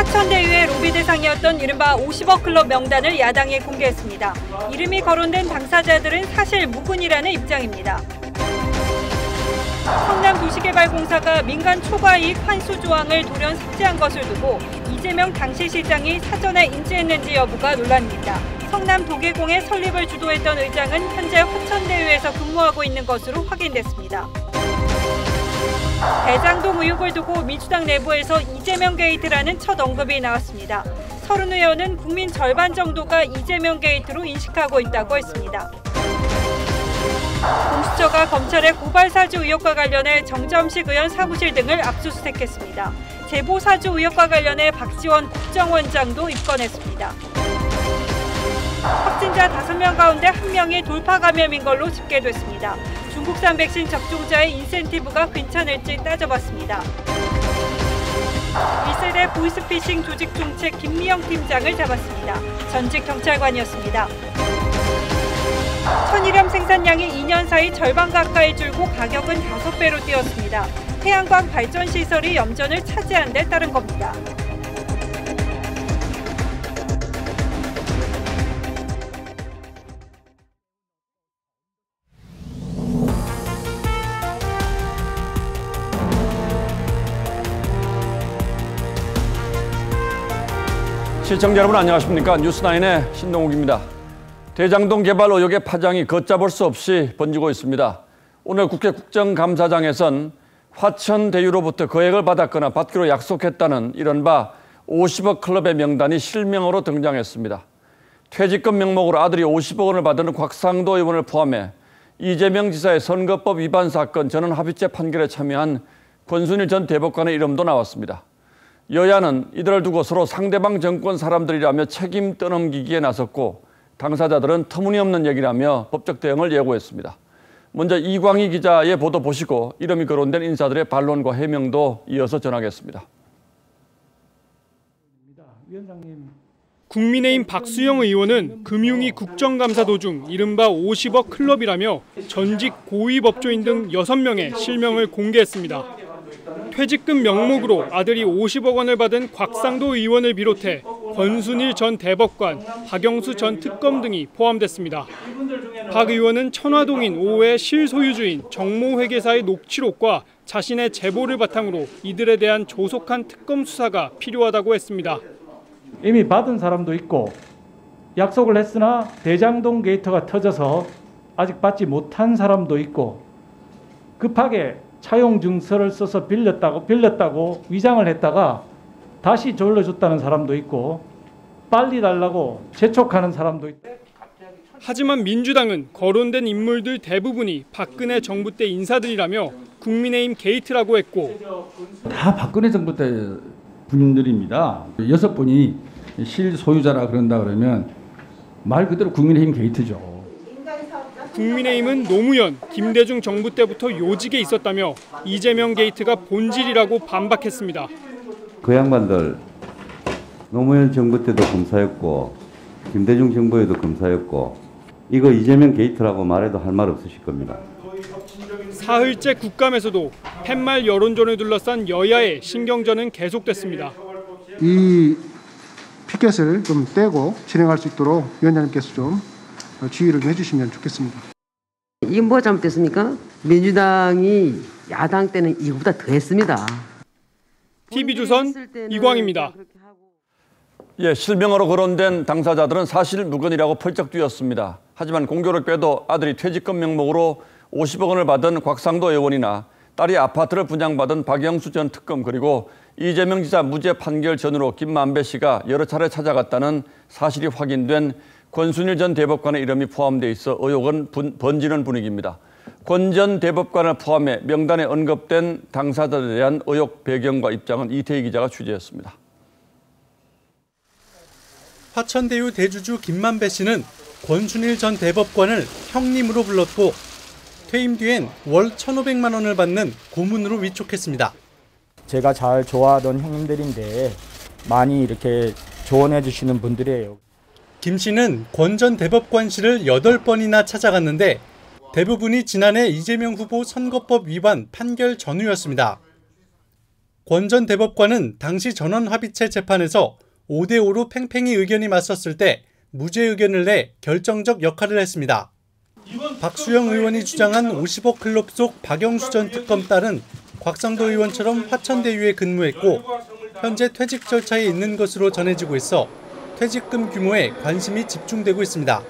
화천대유의 로비 대상이었던 이른바 50억 클럽 명단을 야당에 공개했습니다. 이름이 거론된 당사자들은 사실 무근이라는 입장입니다. 성남도시개발공사가 민간 초과이익 환수 조항을 돌연 삭제한 것을 두고 이재명 당시 시장이 사전에 인지했는지 여부가 논란입니다. 성남도계공의 설립을 주도했던 의장은 현재 화천대유에서 근무하고 있는 것으로 확인됐습니다. 대장동 의혹을 두고 민주당 내부에서 이재명 게이트라는 첫 언급이 나왔습니다. 서른 의원은 국민 절반 정도가 이재명 게이트로 인식하고 있다고 했습니다. 공수처가 검찰의 고발 사주 의혹과 관련해 정점식 의원 사무실 등을 압수수색했습니다. 제보 사주 의혹과 관련해 박지원 국정원장도 입건했습니다. 확진자 5명 가운데 1명이 돌파 감염인 걸로 집계됐습니다. 중국산 백신 접종자의 인센티브가 괜찮을지 따져봤습니다. 1세대 보이스피싱 조직 총책 김미영 팀장을 잡았습니다. 전직 경찰관이었습니다. 천일염 생산량이 2년 사이 절반 가까이 줄고 가격은 5배로 뛰었습니다. 태양광 발전 시설이 염전을 차지한 데 따른 겁니다. 시청자 여러분 안녕하십니까? 뉴스나인의 신동욱입니다. 대장동 개발 의혹의 파장이 걷잡을 수 없이 번지고 있습니다. 오늘 국회 국정감사장에선 화천대유로부터 거액을 받았거나 받기로 약속했다는 이른바 50억 클럽의 명단이 실명으로 등장했습니다. 퇴직금 명목으로 아들이 50억 원을 받은 곽상도 의원을 포함해 이재명 지사의 선거법 위반 사건 전원합의체 판결에 참여한 권순일 전 대법관의 이름도 나왔습니다. 여야는 이들을 두고 서로 상대방 정권 사람들이라며 책임 떠넘기기에 나섰고 당사자들은 터무니없는 얘기라며 법적 대응을 예고했습니다. 먼저 이광희 기자의 보도 보시고 이름이 거론된 인사들의 반론과 해명도 이어서 전하겠습니다. 국민의힘 박수영 의원은 금융위 국정감사 도중 이른바 50억 클럽이라며 전직 고위 법조인 등 6명의 실명을 공개했습니다. 퇴직금 명목으로 아들이 50억 원을 받은 곽상도 의원을 비롯해 권순일 전 대법관, 박영수 전 특검 등이 포함됐습니다. 박 의원은 천화동인 5회 실소유주인 정모회계사의 녹취록과 자신의 제보를 바탕으로 이들에 대한 조속한 특검 수사가 필요하다고 했습니다. 이미 받은 사람도 있고 약속을 했으나 대장동 게이트가 터져서 아직 받지 못한 사람도 있고 급하게 차용 증서를 써서 빌렸다고 위장을 했다가 다시 돌려줬다는 사람도 있고 빨리 달라고 재촉하는 사람도 있고. 하지만 민주당은 거론된 인물들 대부분이 박근혜 정부 때 인사들이라며 국민의힘 게이트라고 했고 다 박근혜 정부 때 분들입니다. 6분이 실소유자라 그런다 그러면 말 그대로 국민의힘 게이트죠. 국민의힘은 노무현, 김대중 정부 때부터 요직에 있었다며 이재명 게이트가 본질이라고 반박했습니다. 그 양반들 노무현 정부 때도 검사였고 김대중 정부에도 검사였고 이거 이재명 게이트라고 말해도 할 말 없으실 겁니다. 사흘째 국감에서도 팻말 여론전을 둘러싼 여야의 신경전은 계속됐습니다. 이 피켓을 좀 떼고 진행할 수 있도록 위원장님께서 좀 지휘를 좀 해주시면 좋겠습니다. 이게 뭐가 잘못됐습니까? 민주당이 야당 때는 이거보다 더 했습니다. TV조선 이광입니다. 예, 실명으로 거론된 당사자들은 사실 무근이라고 펄쩍 뛰었습니다. 하지만 공교를 빼도 아들이 퇴직금 명목으로 50억 원을 받은 곽상도 의원이나 딸이 아파트를 분양받은 박영수 전 특검 그리고 이재명 지사 무죄 판결 전후로 김만배 씨가 여러 차례 찾아갔다는 사실이 확인된 권순일 전 대법관의 이름이 포함돼 있어 의혹은 번지는 분위기입니다. 권 전 대법관을 포함해 명단에 언급된 당사자들에 대한 의혹 배경과 입장은 이태희 기자가 취재했습니다. 화천대유 대주주 김만배 씨는 권순일 전 대법관을 형님으로 불렀고 퇴임 뒤엔 월 1,500만 원을 받는 고문으로 위촉했습니다. 제가 잘 좋아하던 형님들인데 많이 이렇게 조언해 주시는 분들이에요. 김 씨는 권 전 대법관실을 8번이나 찾아갔는데 대부분이 지난해 이재명 후보 선거법 위반 판결 전후였습니다. 권 전 대법관은 당시 전원합의체 재판에서 5대5로 팽팽히 의견이 맞섰을 때 무죄 의견을 내 결정적 역할을 했습니다. 박수영 의원이 주장한 50억 클럽 속 박영수 전 특검 딸은 곽상도 의원처럼 화천대유에 근무했고 현재 퇴직 절차에 있는 것으로 전해지고 있어 퇴직금 규모에 관심이 집중되고 있습니다.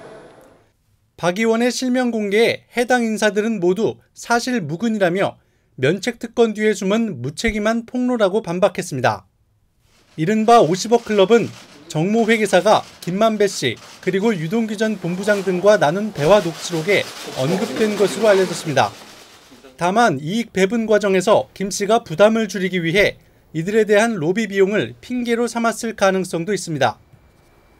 박 의원의 실명 공개에 해당 인사들은 모두 사실 무근이라며 면책 특권 뒤에 숨은 무책임한 폭로라고 반박했습니다. 이른바 50억 클럽은 정모 회계사가 김만배 씨 그리고 유동규 전 본부장 등과 나눈 대화 녹취록에 언급된 것으로 알려졌습니다. 다만 이익 배분 과정에서 김 씨가 부담을 줄이기 위해 이들에 대한 로비 비용을 핑계로 삼았을 가능성도 있습니다.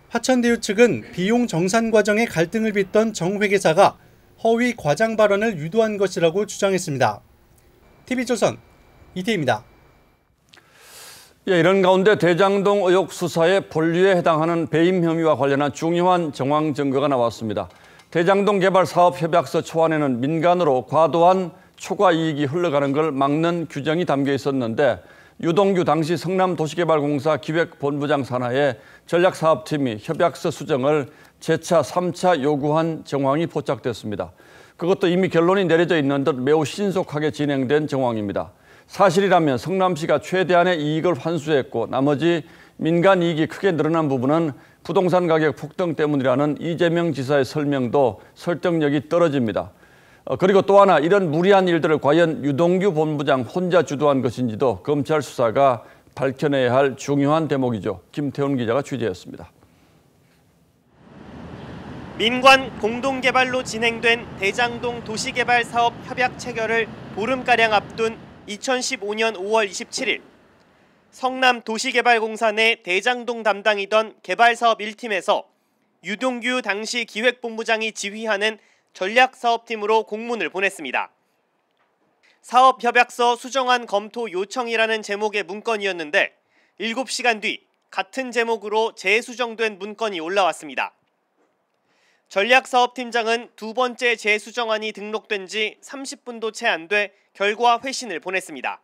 화천대유 측은 비용 정산 과정에 갈등을 빚던 정 회계사가 허위 과장 발언을 유도한 것이라고 주장했습니다. TV조선 이태희입니다. 이런 가운데 대장동 의혹 수사의 본류에 해당하는 배임 혐의와 관련한 중요한 정황 증거가 나왔습니다. 대장동 개발 사업 협약서 초안에는 민간으로 과도한 초과 이익이 흘러가는 걸 막는 규정이 담겨 있었는데 유동규 당시 성남도시개발공사 기획본부장 산하의 전략사업팀이 협약서 수정을 재차 3차 요구한 정황이 포착됐습니다. 그것도 이미 결론이 내려져 있는 듯 매우 신속하게 진행된 정황입니다. 사실이라면 성남시가 최대한의 이익을 환수했고 나머지 민간 이익이 크게 늘어난 부분은 부동산 가격 폭등 때문이라는 이재명 지사의 설명도 설득력이 떨어집니다. 그리고 또 하나 이런 무리한 일들을 과연 유동규 본부장 혼자 주도한 것인지도 검찰 수사가 밝혀내야 할 중요한 대목이죠. 김태훈 기자가 취재했습니다. 민관 공동개발로 진행된 대장동 도시개발 사업 협약 체결을 보름가량 앞둔 2015년 5월 27일 성남도시개발공사 내 대장동 담당이던 개발사업 1팀에서 유동규 당시 기획본부장이 지휘하는 전략사업팀으로 공문을 보냈습니다. 사업협약서 수정안 검토 요청이라는 제목의 문건이었는데 7시간 뒤 같은 제목으로 재수정된 문건이 올라왔습니다. 전략사업팀장은 두 번째 재수정안이 등록된 지 30분도 채 안 돼 결과 회신을 보냈습니다.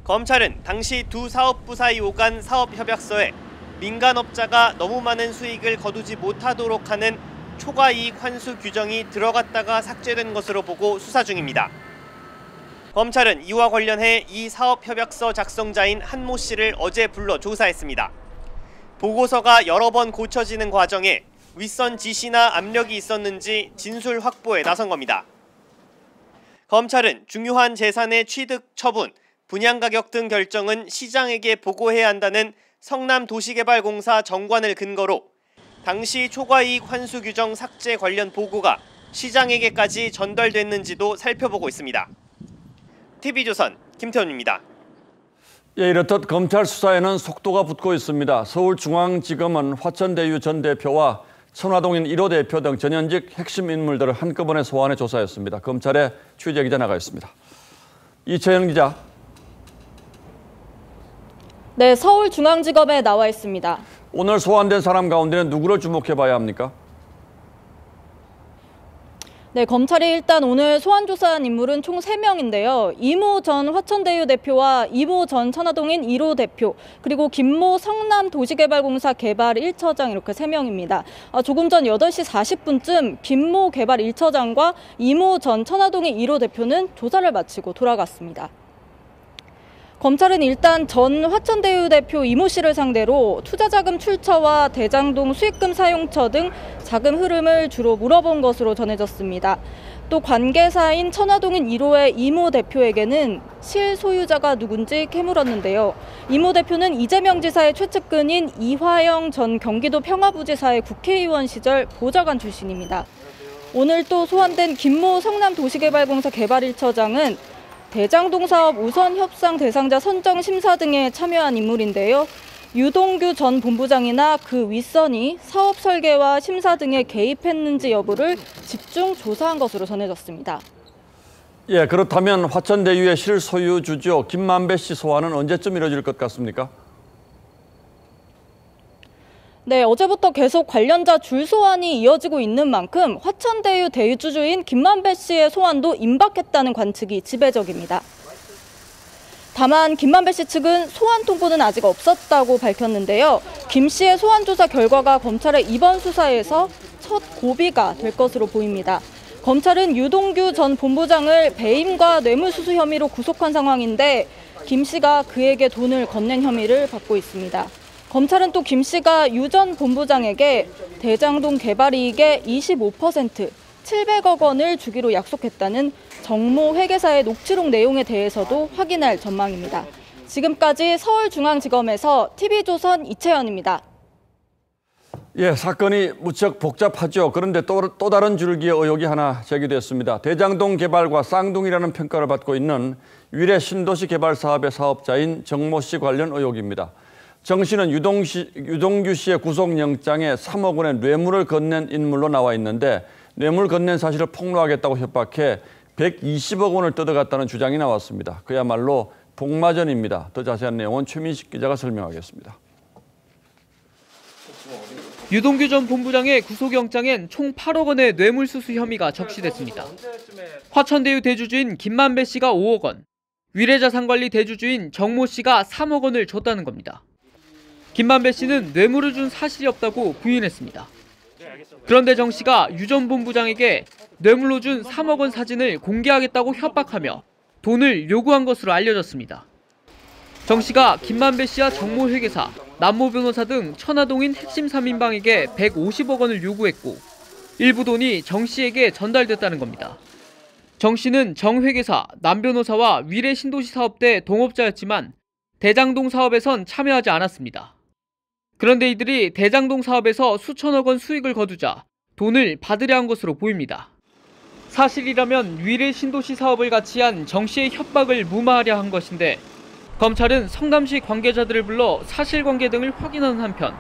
검찰은 당시 두 사업부 사이 오간 사업협약서에 민간업자가 너무 많은 수익을 거두지 못하도록 하는 초과이익 환수 규정이 들어갔다가 삭제된 것으로 보고 수사 중입니다. 검찰은 이와 관련해 이 사업협약서 작성자인 한모 씨를 어제 불러 조사했습니다. 보고서가 여러 번 고쳐지는 과정에 윗선 지시나 압력이 있었는지 진술 확보에 나선 겁니다. 검찰은 중요한 재산의 취득, 처분, 분양가격 등 결정은 시장에게 보고해야 한다는 성남도시개발공사 정관을 근거로 당시 초과이익 환수 규정 삭제 관련 보고가 시장에게까지 전달됐는지도 살펴보고 있습니다. TV조선 김태훈입니다. 이렇듯 검찰 수사에는 속도가 붙고 있습니다. 서울중앙지검은 화천대유 전 대표와 천화동인 1호 대표 등 전현직 핵심 인물들을 한꺼번에 소환해 조사했습니다. 검찰에 취재기자 나가 있습니다. 이채영 기자. 네, 서울중앙지검에 나와 있습니다. 오늘 소환된 사람 가운데는 누구를 주목해 봐야 합니까? 네, 검찰이 일단 오늘 소환 조사한 인물은 총 3명인데요. 이모 전 화천대유 대표와 이모 전 천화동인 1호 대표, 그리고 김모 성남도시개발공사 개발 1처장 이렇게 3명입니다. 조금 전 8시 40분쯤 김모 개발 1처장과 이모 전 천화동인 1호 대표는 조사를 마치고 돌아갔습니다. 검찰은 일단 전 화천대유 대표 이모 씨를 상대로 투자자금 출처와 대장동 수익금 사용처 등 자금 흐름을 주로 물어본 것으로 전해졌습니다. 또 관계사인 천화동인 1호의 이모 대표에게는 실소유자가 누군지 캐물었는데요. 이모 대표는 이재명 지사의 최측근인 이화영 전 경기도 평화부지사의 국회의원 시절 보좌관 출신입니다. 오늘 또 소환된 김모 성남도시개발공사 개발 1처장은 대장동 사업 우선 협상 대상자 선정 심사 등에 참여한 인물인데요. 유동규 전 본부장이나 그 윗선이 사업 설계와 심사 등에 개입했는지 여부를 집중 조사한 것으로 전해졌습니다. 예, 그렇다면 화천대유의 실소유주죠. 김만배 씨 소환은 언제쯤 이뤄질 것 같습니까? 네, 어제부터 계속 관련자 줄 소환이 이어지고 있는 만큼 화천대유 대주주인 김만배 씨의 소환도 임박했다는 관측이 지배적입니다. 다만 김만배 씨 측은 소환 통보는 아직 없었다고 밝혔는데요. 김 씨의 소환 조사 결과가 검찰의 이번 수사에서 첫 고비가 될 것으로 보입니다. 검찰은 유동규 전 본부장을 배임과 뇌물수수 혐의로 구속한 상황인데 김 씨가 그에게 돈을 건넨 혐의를 받고 있습니다. 검찰은 또 김 씨가 유 전 본부장에게 대장동 개발 이익의 25%, 700억 원을 주기로 약속했다는 정모 회계사의 녹취록 내용에 대해서도 확인할 전망입니다. 지금까지 서울중앙지검에서 TV조선 이채연입니다. 예, 사건이 무척 복잡하죠. 그런데 또 다른 줄기의 의혹이 하나 제기됐습니다. 대장동 개발과 쌍둥이라는 평가를 받고 있는 위례 신도시 개발 사업의 사업자인 정모 씨 관련 의혹입니다. 정 씨는 유동규 씨의 구속영장에 3억 원의 뇌물을 건넨 인물로 나와 있는데 뇌물 건넨 사실을 폭로하겠다고 협박해 120억 원을 뜯어갔다는 주장이 나왔습니다. 그야말로 복마전입니다. 더 자세한 내용은 최민식 기자가 설명하겠습니다. 유동규 전 본부장의 구속영장엔 총 8억 원의 뇌물수수 혐의가 적시됐습니다. 화천대유 대주주인 김만배 씨가 5억 원, 위례자산관리 대주주인 정모 씨가 3억 원을 줬다는 겁니다. 김만배 씨는 뇌물을 준 사실이 없다고 부인했습니다. 그런데 정 씨가 유 전 본부장에게 뇌물로 준 3억 원 사진을 공개하겠다고 협박하며 돈을 요구한 것으로 알려졌습니다. 정 씨가 김만배 씨와 정모 회계사, 남모 변호사 등 천화동인 핵심 3인방에게 150억 원을 요구했고 일부 돈이 정 씨에게 전달됐다는 겁니다. 정 씨는 정 회계사, 남 변호사와 위례 신도시 사업대 동업자였지만 대장동 사업에선 참여하지 않았습니다. 그런데 이들이 대장동 사업에서 수천억 원 수익을 거두자 돈을 받으려 한 것으로 보입니다. 사실이라면 위례 신도시 사업을 같이 한 정 씨의 협박을 무마하려 한 것인데 검찰은 성남시 관계자들을 불러 사실관계 등을 확인하는 한편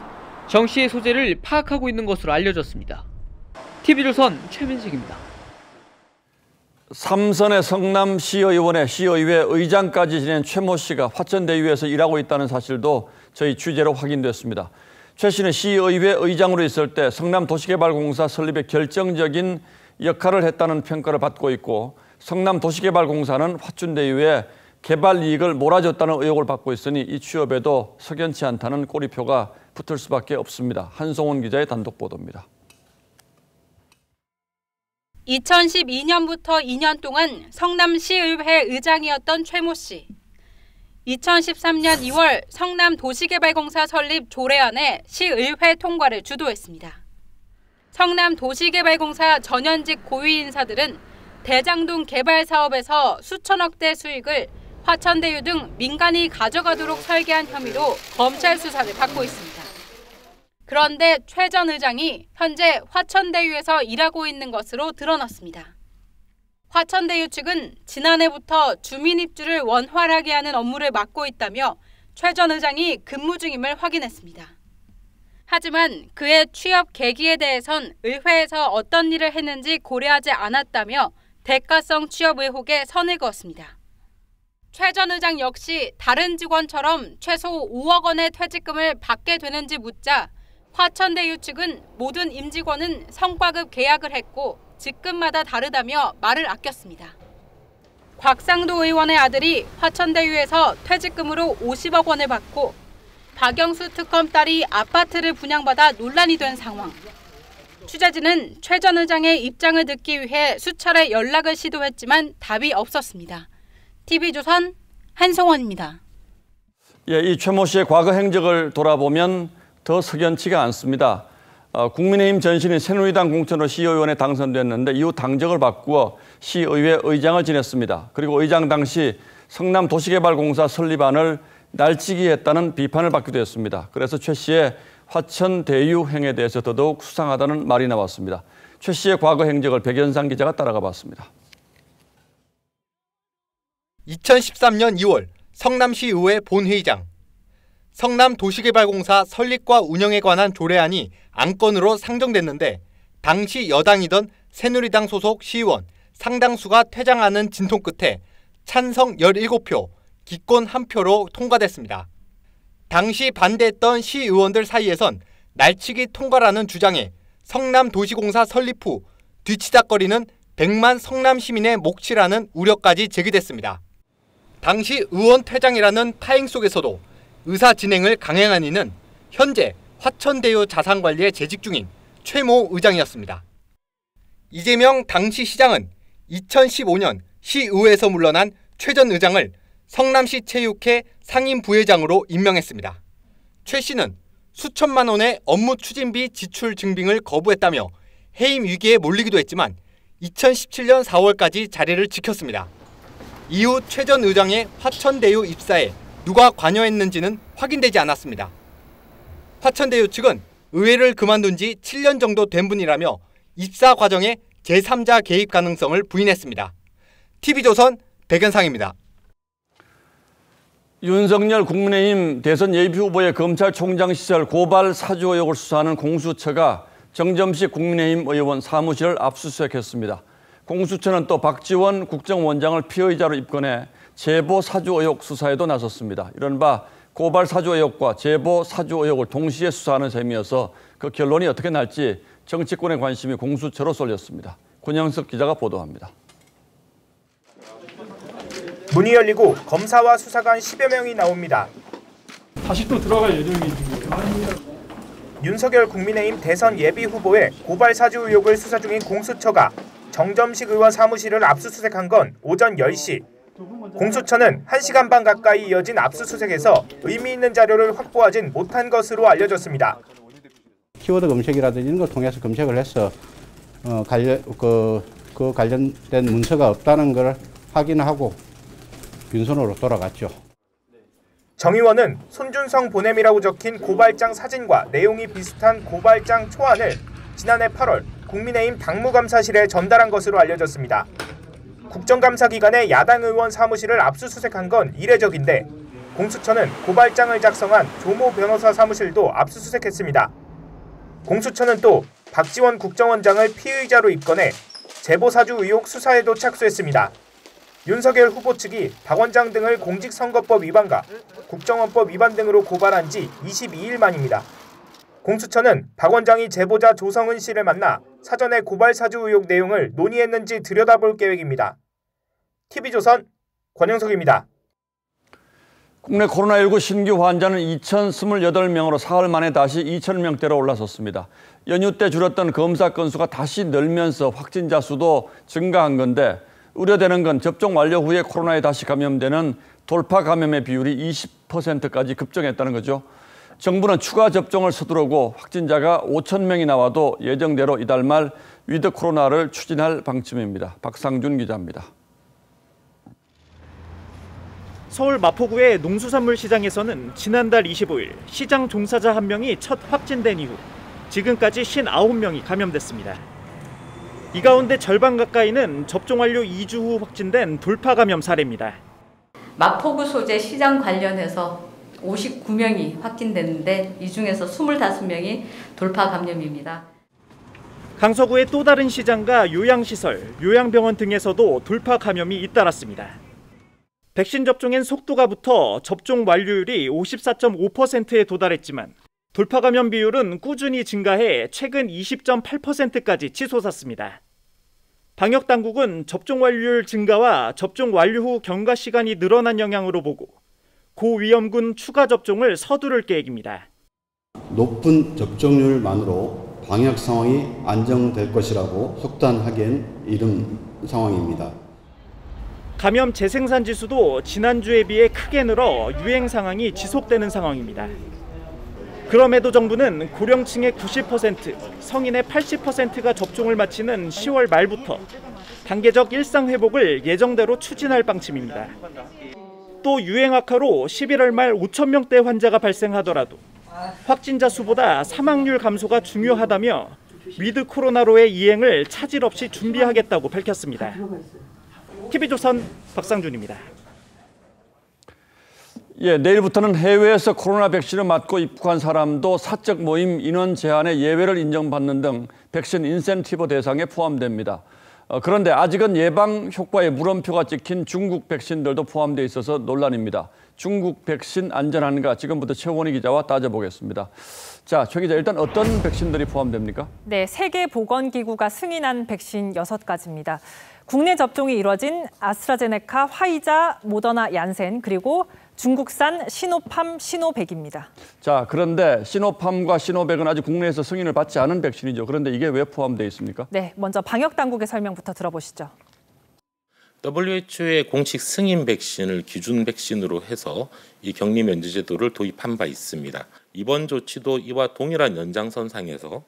정 씨의 소재를 파악하고 있는 것으로 알려졌습니다. TV조선 최민식입니다. 삼선의 성남시의원의 시의회 의장까지 지낸 최모 씨가 화천대유에서 일하고 있다는 사실도 저희 취재로 확인됐습니다. 최 씨는 시의회 의장으로 있을 때 성남도시개발공사 설립에 결정적인 역할을 했다는 평가를 받고 있고 성남도시개발공사는 화천대유에 개발 이익을 몰아줬다는 의혹을 받고 있으니 이 취업에도 석연치 않다는 꼬리표가 붙을 수밖에 없습니다. 한송원 기자의 단독 보도입니다. 2012년부터 2년 동안 성남시의회 의장이었던 최모 씨. 2013년 2월 성남도시개발공사 설립 조례안의 시의회 통과를 주도했습니다. 성남도시개발공사 전현직 고위 인사들은 대장동 개발 사업에서 수천억대 수익을 화천대유 등 민간이 가져가도록 설계한 혐의로 검찰 수사를 받고 있습니다. 그런데 최 전 의장이 현재 화천대유에서 일하고 있는 것으로 드러났습니다. 화천대유 측은 지난해부터 주민 입주를 원활하게 하는 업무를 맡고 있다며 최 전 의장이 근무 중임을 확인했습니다. 하지만 그의 취업 계기에 대해선 의회에서 어떤 일을 했는지 고려하지 않았다며 대가성 취업 의혹에 선을 그었습니다. 최 전 의장 역시 다른 직원처럼 최소 5억 원의 퇴직금을 받게 되는지 묻자 화천대유 측은 모든 임직원은 성과급 계약을 했고 직급마다 다르다며 말을 아꼈습니다. 곽상도 의원의 아들이 화천대유에서 퇴직금으로 50억 원을 받고 박영수 특검 딸이 아파트를 분양받아 논란이 된 상황. 취재진은 최 전 의장의 입장을 듣기 위해 수차례 연락을 시도했지만 답이 없었습니다. TV조선 한송원입니다. 예, 이 최모 씨의 과거 행적을 돌아보면 더 석연치가 않습니다. 국민의힘 전신인 새누리당 공천으로 시의원에 당선됐는데 이후 당적을 바꾸어 시의회 의장을 지냈습니다. 그리고 의장 당시 성남도시개발공사 설립안을 날치기 했다는 비판을 받기도 했습니다. 그래서 최 씨의 화천대유 행에 대해서 더더욱 수상하다는 말이 나왔습니다. 최 씨의 과거 행적을 백연상 기자가 따라가 봤습니다. 2013년 2월 성남시의회 본회의장. 성남도시개발공사 설립과 운영에 관한 조례안이 안건으로 상정됐는데 당시 여당이던 새누리당 소속 시의원 상당수가 퇴장하는 진통 끝에 찬성 17표, 기권 1표로 통과됐습니다. 당시 반대했던 시의원들 사이에선 날치기 통과라는 주장에 성남도시공사 설립 후 뒤치다거리는 100만 성남시민의 몫이라는 우려까지 제기됐습니다. 당시 의원 퇴장이라는 파행 속에서도 의사 진행을 강행한 이는 현재 화천대유 자산관리에 재직 중인 최모 의장이었습니다. 이재명 당시 시장은 2015년 시의회에서 물러난 최 전 의장을 성남시 체육회 상임부회장으로 임명했습니다. 최 씨는 수천만 원의 업무 추진비 지출 증빙을 거부했다며 해임 위기에 몰리기도 했지만 2017년 4월까지 자리를 지켰습니다. 이후 최 전 의장의 화천대유 입사에 누가 관여했는지는 확인되지 않았습니다. 화천대유 측은 의회를 그만둔 지 7년 정도 된 분이라며 입사 과정에 제3자 개입 가능성을 부인했습니다. TV조선 백연상입니다. 윤석열 국민의힘 대선 예비후보의 검찰총장 시절 고발 사주 의혹을 수사하는 공수처가 정점식 국민의힘 의원 사무실을 압수수색했습니다. 공수처는 또 박지원 국정원장을 피의자로 입건해 제보 사주 의혹 수사에도 나섰습니다. 이른바 고발 사주 의혹과 제보 사주 의혹을 동시에 수사하는 셈이어서 그 결론이 어떻게 날지 정치권의 관심이 공수처로 쏠렸습니다. 권영석 기자가 보도합니다. 문이 열리고 검사와 수사관 10여 명이 나옵니다. 다시 또 들어갈 예정이군요. 윤석열 국민의힘 대선 예비후보의 고발 사주 의혹을 수사 중인 공수처가 정점식 의원 사무실을 압수수색한 건 오전 10시. 공수처는 1시간 반 가까이 이어진 압수수색에서 의미 있는 자료를 확보하진 못한 것으로 알려졌습니다. 키워드 검색이라든지 이런 걸 통해서 검색을 해서 관련된 문서가 없다는 걸 확인하고 빈손으로 돌아갔죠. 정 의원은 손준성 보냄이라고 적힌 고발장 사진과 내용이 비슷한 고발장 초안을 지난해 8월 국민의힘 당무감사실에 전달한 것으로 알려졌습니다. 국정감사 기간에 야당 의원 사무실을 압수수색한 건 이례적인데 공수처는 고발장을 작성한 조모 변호사 사무실도 압수수색했습니다. 공수처는 또 박지원 국정원장을 피의자로 입건해 제보사주 의혹 수사에도 착수했습니다. 윤석열 후보 측이 박 원장 등을 공직선거법 위반과 국정원법 위반 등으로 고발한 지 22일 만입니다. 공수처는 박 원장이 제보자 조성은 씨를 만나 사전에 고발 사주 의혹 내용을 논의했는지 들여다볼 계획입니다. TV조선 권영석입니다. 국내 코로나19 신규 환자는 2,028명으로 사흘 만에 다시 2,000명대로 올라섰습니다. 연휴 때 줄었던 검사 건수가 다시 늘면서 확진자 수도 증가한 건데 우려되는 건 접종 완료 후에 코로나에 다시 감염되는 돌파 감염의 비율이 20%까지 급증했다는 거죠. 정부는 추가 접종을 서두르고 확진자가 5,000명이 나와도 예정대로 이달 말 위드 코로나를 추진할 방침입니다. 박상준 기자입니다. 서울 마포구의 농수산물 시장에서는 지난달 25일 시장 종사자 1명이 첫 확진된 이후 지금까지 59명이 감염됐습니다. 이 가운데 절반 가까이는 접종 완료 2주 후 확진된 돌파 감염 사례입니다. 마포구 소재 시장 관련해서 59명이 확진됐는데 이 중에서 25명이 돌파 감염입니다. 강서구의 또 다른 시장과 요양시설, 요양병원 등에서도 돌파 감염이 잇따랐습니다. 백신 접종엔 속도가 붙어 접종 완료율이 54.5%에 도달했지만 돌파 감염 비율은 꾸준히 증가해 최근 20.8%까지 치솟았습니다. 방역당국은 접종 완료율 증가와 접종 완료 후 경과 시간이 늘어난 영향으로 보고 고위험군 추가 접종을 서두를 계획입니다. 높은 접종률만으로 방역 상황이 안정될 것이라고 속단하기엔 이른 상황입니다. 감염 재생산 지수도 지난주에 비해 크게 늘어 유행 상황이 지속되는 상황입니다. 그럼에도 정부는 고령층의 90%, 성인의 80%가 접종을 마치는 10월 말부터 단계적 일상 회복을 예정대로 추진할 방침입니다. 또 유행 악화로 11월 말 5,000명대 환자가 발생하더라도 확진자 수보다 사망률 감소가 중요하다며 위드 코로나로의 이행을 차질 없이 준비하겠다고 밝혔습니다. TV조선 박상준입니다. 내일부터는 해외에서 코로나 백신을 맞고 입국한 사람도 사적 모임 인원 제한의 예외를 인정받는 등 백신 인센티브 대상에 포함됩니다. 그런데 아직은 예방 효과의 물음표가 찍힌 중국 백신들도 포함되어 있어서 논란입니다. 중국 백신 안전한가 지금부터 최원희 기자와 따져보겠습니다. 자, 최 기자, 일단 어떤 백신들이 포함됩니까? 네, 세계보건기구가 승인한 백신 6가지입니다. 국내 접종이 이뤄진 아스트라제네카, 화이자, 모더나, 얀센 그리고 중국산 시노팜, 시노백입니다. 자, 그런데 시노팜과 시노백은 아직 국내에서 승인을 받지 않은 백신이죠. 그런데 이게 왜 포함되어 있습니까? 네, 먼저 방역 당국의 설명부터 들어보시죠. WHO의 공식 승인 백신을 기준 백신으로 해서 이 격리 면제 제도를 도입한 바 있습니다. 이번 조치도 이와 동일한 연장선상에서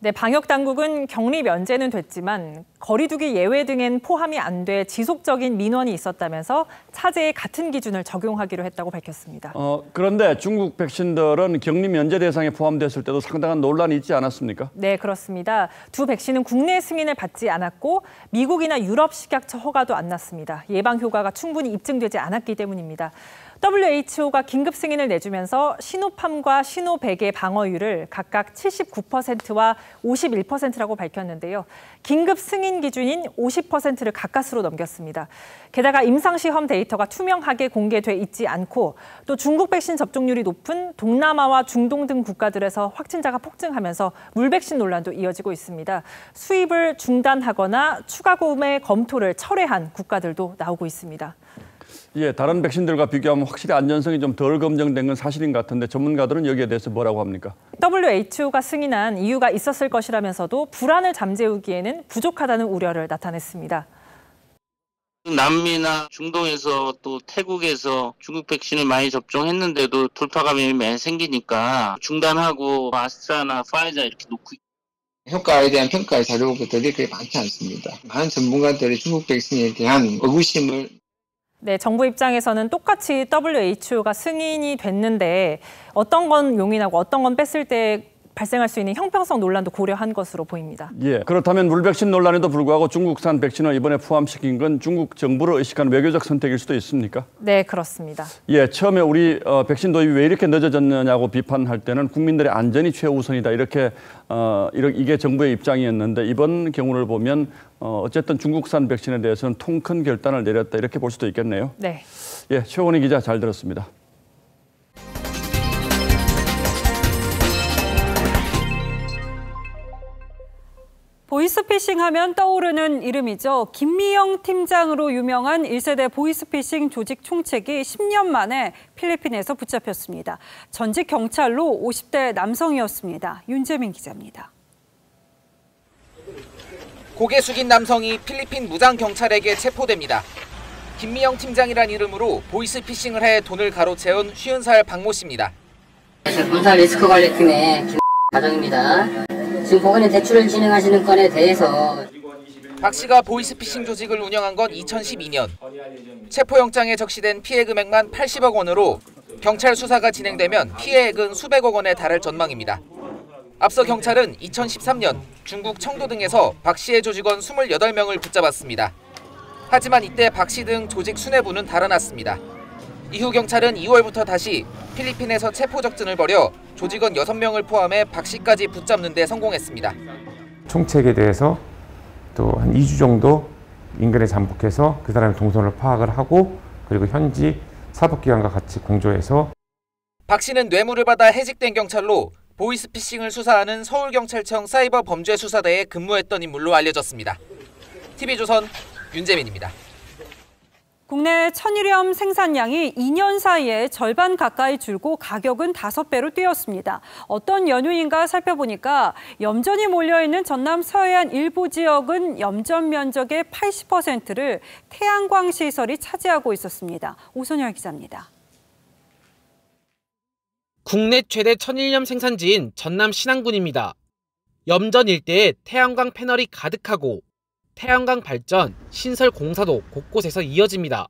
네, 방역 당국은 격리 면제는 됐지만 거리두기 예외 등엔 포함이 안 돼 지속적인 민원이 있었다면서 차제에 같은 기준을 적용하기로 했다고 밝혔습니다. 그런데 중국 백신들은 격리 면제 대상에 포함됐을 때도 상당한 논란이 있지 않았습니까? 네, 그렇습니다. 두 백신은 국내 승인을 받지 않았고 미국이나 유럽 식약처 허가도 안 났습니다. 예방 효과가 충분히 입증되지 않았기 때문입니다. WHO가 긴급 승인을 내주면서 시노팜과 시노백의 방어율을 각각 79%와 51%라고 밝혔는데요. 긴급 승인 기준인 50%를 가까스로 넘겼습니다. 게다가 임상시험 데이터가 투명하게 공개돼 있지 않고 또 중국 백신 접종률이 높은 동남아와 중동 등 국가들에서 확진자가 폭증하면서 물백신 논란도 이어지고 있습니다. 수입을 중단하거나 추가 구매 검토를 철회한 국가들도 나오고 있습니다. 예, 다른 백신들과 비교하면 확실히 안전성이 좀 덜 검증된 건 사실인 것 같은데 전문가들은 여기에 대해서 뭐라고 합니까? WHO가 승인한 이유가 있었을 것이라면서도 불안을 잠재우기에는 부족하다는 우려를 나타냈습니다. 남미나 중동에서 또 태국에서 중국 백신을 많이 접종했는데도 돌파 감염이 많이 생기니까 중단하고 아스트라나 파이자 이렇게 놓고 효과에 대한 평가의 자료들이 그렇게 많지 않습니다. 많은 전문가들이 중국 백신에 대한 의구심을 네, 정부 입장에서는 똑같이 WHO가 승인이 됐는데 어떤 건 용인하고 어떤 건 뺐을 때 발생할 수 있는 형평성 논란도 고려한 것으로 보입니다. 예, 그렇다면 물백신 논란에도 불구하고 중국산 백신을 이번에 포함시킨 건 중국 정부를 의식한 외교적 선택일 수도 있습니까? 네, 그렇습니다. 예, 처음에 우리 백신 도입이 왜 이렇게 늦어졌느냐고 비판할 때는 국민들의 안전이 최우선이다 이렇게 이게 정부의 입장이었는데 이번 경우를 보면 어쨌든 중국산 백신에 대해서는 통 큰 결단을 내렸다 이렇게 볼 수도 있겠네요. 네. 예, 최원희 기자 잘 들었습니다. 보이스피싱 하면 떠오르는 이름이죠. 김미영 팀장으로 유명한 1세대 보이스피싱 조직 총책이 10년 만에 필리핀에서 붙잡혔습니다. 전직 경찰로 50대 남성이었습니다. 윤재민 기자입니다. 고개 숙인 남성이 필리핀 무장경찰에게 체포됩니다. 김미영 팀장이란 이름으로 보이스피싱을 해 돈을 가로채운 50살 박모 씨입니다. 군사 리스크 관리팀의 김 과장입니다. 지금 보건의 대출을 진행하시는 건에 대해서 박 씨가 보이스피싱 조직을 운영한 건 2012년. 체포영장에 적시된 피해 금액만 80억 원으로 경찰 수사가 진행되면 피해액은 수백억 원에 달할 전망입니다. 앞서 경찰은 2013년 중국 청도 등에서 박 씨의 조직원 28명을 붙잡았습니다. 하지만 이때 박 씨 등 조직 수뇌부는 달아났습니다. 이후 경찰은 2월부터 다시 필리핀에서 체포적전을 벌여 조직원 6명을 포함해 박 씨까지 붙잡는 데 성공했습니다. 총책에 대해서 또 한 2주 정도 인근에 잠복해서 그 사람의 동선을 파악을 하고 그리고 현지 사법기관과 같이 공조해서 박 씨는 뇌물을 받아 해직된 경찰로 보이스피싱을 수사하는 서울경찰청 사이버범죄수사대에 근무했던 인물로 알려졌습니다. TV조선 윤재민입니다. 국내 천일염 생산량이 2년 사이에 절반 가까이 줄고 가격은 5배로 뛰었습니다. 어떤 연유인가 살펴보니까 염전이 몰려있는 전남 서해안 일부 지역은 염전 면적의 80%를 태양광 시설이 차지하고 있었습니다. 오선열 기자입니다. 국내 최대 천일염 생산지인 전남 신안군입니다. 염전 일대에 태양광 패널이 가득하고 태양광 발전, 신설 공사도 곳곳에서 이어집니다.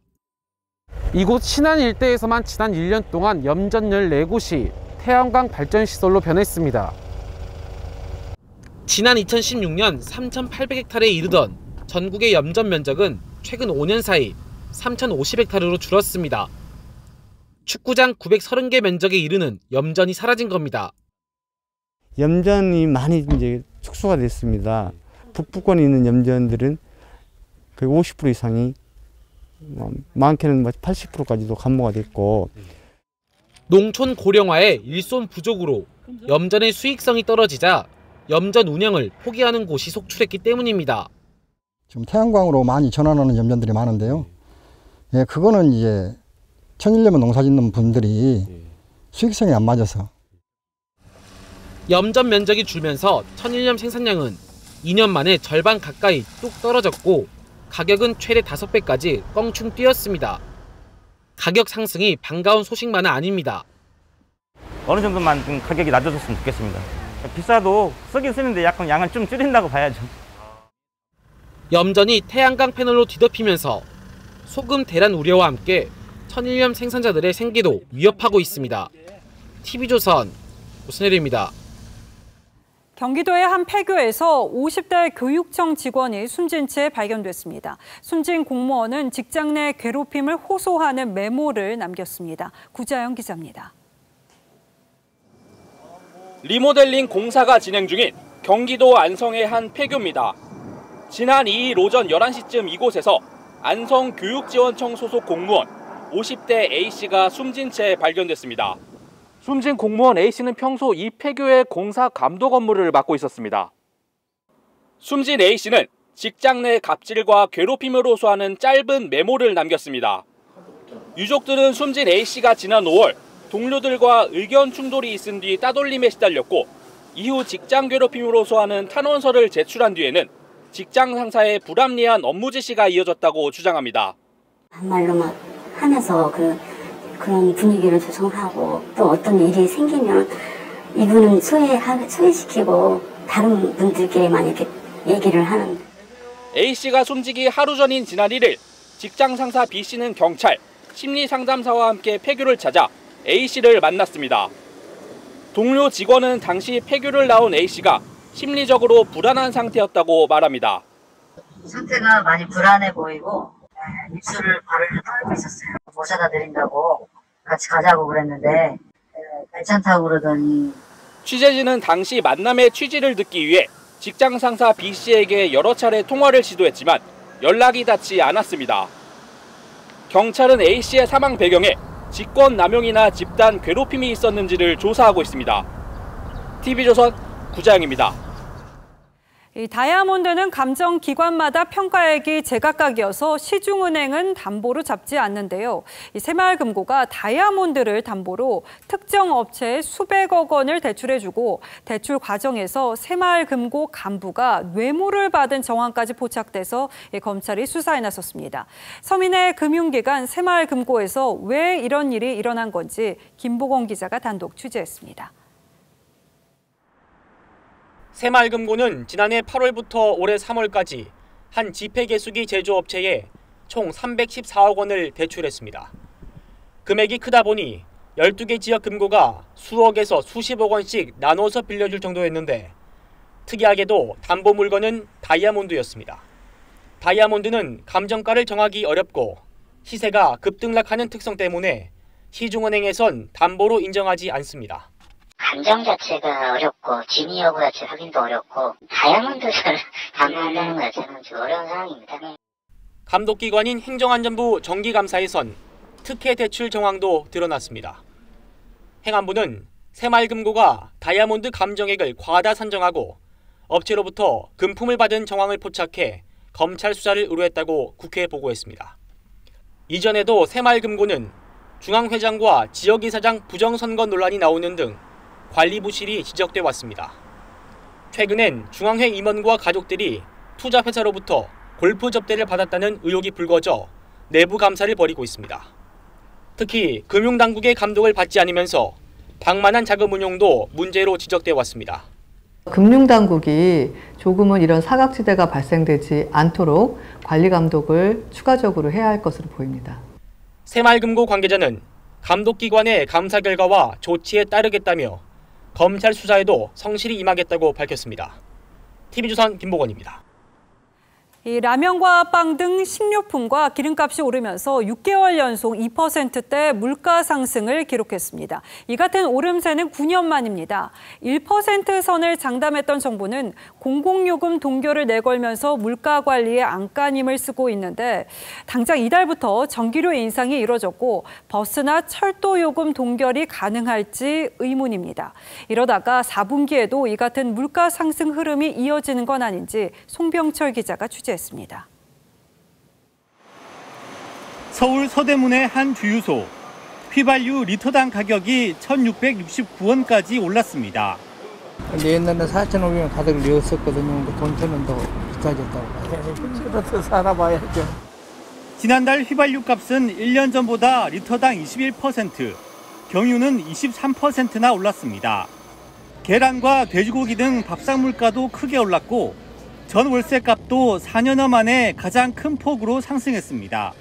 이곳 신안 일대에서만 지난 1년 동안 염전 14곳이 태양광 발전 시설로 변했습니다. 지난 2016년 3,800헥타르에 이르던 전국의 염전 면적은 최근 5년 사이 3,050헥타르로 줄었습니다. 축구장 930개 면적에 이르는 염전이 사라진 겁니다. 염전이 많이 이제 축소가 됐습니다. 북부권에 있는 염전들은 거의 50% 이상이 많게는 80%까지도 감모가 됐고 농촌 고령화의 일손 부족으로 염전의 수익성이 떨어지자 염전 운영을 포기하는 곳이 속출했기 때문입니다. 지금 태양광으로 많이 전환하는 염전들이 많은데요. 예, 그거는 이제 천일염을 농사 짓는 분들이 수익성이 안 맞아서. 염전 면적이 줄면서 천일염 생산량은 2년 만에 절반 가까이 뚝 떨어졌고 가격은 최대 5배까지 껑충 뛰었습니다. 가격 상승이 반가운 소식만은 아닙니다. 어느 정도만 좀 가격이 낮아졌으면 좋겠습니다. 비싸도 쓰긴 쓰는데 약간 양을 좀 줄인다고 봐야죠. 염전이 태양광 패널로 뒤덮이면서 소금 대란 우려와 함께 천일염 생산자들의 생계도 위협하고 있습니다. TV조선 오순혜리입니다. 경기도의 한 폐교에서 50대 교육청 직원이 숨진 채 발견됐습니다. 숨진 공무원은 직장 내 괴롭힘을 호소하는 메모를 남겼습니다. 구자영 기자입니다. 리모델링 공사가 진행 중인 경기도 안성의 한 폐교입니다. 지난 2일 오전 11시쯤 이곳에서 안성교육지원청 소속 공무원 50대 A씨가 숨진 채 발견됐습니다. 숨진 공무원 A씨는 평소 이 폐교의 공사 감독 업무를 맡고 있었습니다. 숨진 A씨는 직장 내 갑질과 괴롭힘을 호소하는 짧은 메모를 남겼습니다. 유족들은 숨진 A씨가 지난 5월 동료들과 의견 충돌이 있은 뒤 따돌림에 시달렸고 이후 직장 괴롭힘을 호소하는 탄원서를 제출한 뒤에는 직장 상사의 불합리한 업무 지시가 이어졌다고 주장합니다. 한말로 막 하면서 그런 분위기를 조성하고 또 어떤 일이 생기면 이분은 소외시키고 다른 분들끼리만 이렇게 얘기를 하는. A씨가 숨지기 하루 전인 지난 1일 직장 상사 B씨는 경찰, 심리상담사와 함께 폐교를 찾아 A씨를 만났습니다. 동료 직원은 당시 폐교를 나온 A씨가 심리적으로 불안한 상태였다고 말합니다. 상태가 많이 불안해 보이고 입술을 바르르 떨고 있었어요. 모셔다 드린다고 같이 가자고 그랬는데 괜찮다고 그러더니. 취재진은 당시 만남의 취지를 듣기 위해 직장 상사 B씨에게 여러 차례 통화를 시도했지만 연락이 닿지 않았습니다. 경찰은 A씨의 사망 배경에 직권 남용이나 집단 괴롭힘이 있었는지를 조사하고 있습니다. TV조선 구자영입니다. 이 다이아몬드는 감정기관마다 평가액이 제각각이어서 시중은행은 담보로 잡지 않는데요. 이 새마을금고가 다이아몬드를 담보로 특정 업체에 수백억 원을 대출해주고 대출 과정에서 새마을금고 간부가 뇌물을 받은 정황까지 포착돼서 검찰이 수사에 나섰습니다. 서민의 금융기관 새마을금고에서 왜 이런 일이 일어난 건지 김보건 기자가 단독 취재했습니다. 새마을금고는 지난해 8월부터 올해 3월까지 한 지폐개수기 제조업체에 총 314억 원을 대출했습니다. 금액이 크다 보니 12개 지역 금고가 수억에서 수십억 원씩 나눠서 빌려줄 정도였는데 특이하게도 담보 물건은 다이아몬드였습니다. 다이아몬드는 감정가를 정하기 어렵고 시세가 급등락하는 특성 때문에 시중은행에선 담보로 인정하지 않습니다. 감정 자체가 어렵고 진위 여부 자체 확인도 어렵고 다이아몬드를 담보한다는 것 자체는 좀 어려운 상황입니다. 감독기관인 행정안전부 정기감사에선 특혜 대출 정황도 드러났습니다. 행안부는 새마을금고가 다이아몬드 감정액을 과다 산정하고 업체로부터 금품을 받은 정황을 포착해 검찰 수사를 의뢰했다고 국회에 보고했습니다. 이전에도 새마을금고는 중앙회장과 지역이사장 부정선거 논란이 나오는 등 관리 부실이 지적돼 왔습니다. 최근엔 중앙회 임원과 가족들이 투자회사로부터 골프 접대를 받았다는 의혹이 불거져 내부 감사를 벌이고 있습니다. 특히 금융당국의 감독을 받지 않으면서 방만한 자금 운용도 문제로 지적돼 왔습니다. 금융당국이 조금은 이런 사각지대가 발생되지 않도록 관리 감독을 추가적으로 해야 할 것으로 보입니다. 새마을금고 관계자는 감독기관의 감사 결과와 조치에 따르겠다며 검찰 수사에도 성실히 임하겠다고 밝혔습니다. TV조선 김보건입니다. 이 라면과 빵 등 식료품과 기름값이 오르면서 6개월 연속 2%대 물가 상승을 기록했습니다. 이 같은 오름세는 9년 만입니다. 1% 선을 장담했던 정부는 공공요금 동결을 내걸면서 물가 관리에 안간힘을 쓰고 있는데 당장 이달부터 전기료 인상이 이뤄졌고 버스나 철도 요금 동결이 가능할지 의문입니다. 이러다가 4분기에도 이 같은 물가 상승 흐름이 이어지는 건 아닌지 송병철 기자가 취재했습니다. 취재했습니다. 서울 서대문의 한 주유소. 휘발유 리터당 가격이 1,669원까지 올랐습니다. 근데 옛날에 4,500원 가득 넣었었거든요. 돈처는 더 비싸졌다고. 그래서 살아봐야죠. 지난달 휘발유 값은 1년 전보다 리터당 21%, 경유는 23%나 올랐습니다. 계란과 돼지고기 등 밥상 물가도 크게 올랐고 전 월세값도 4년여 만에 가장 큰 폭으로 상승했습니다.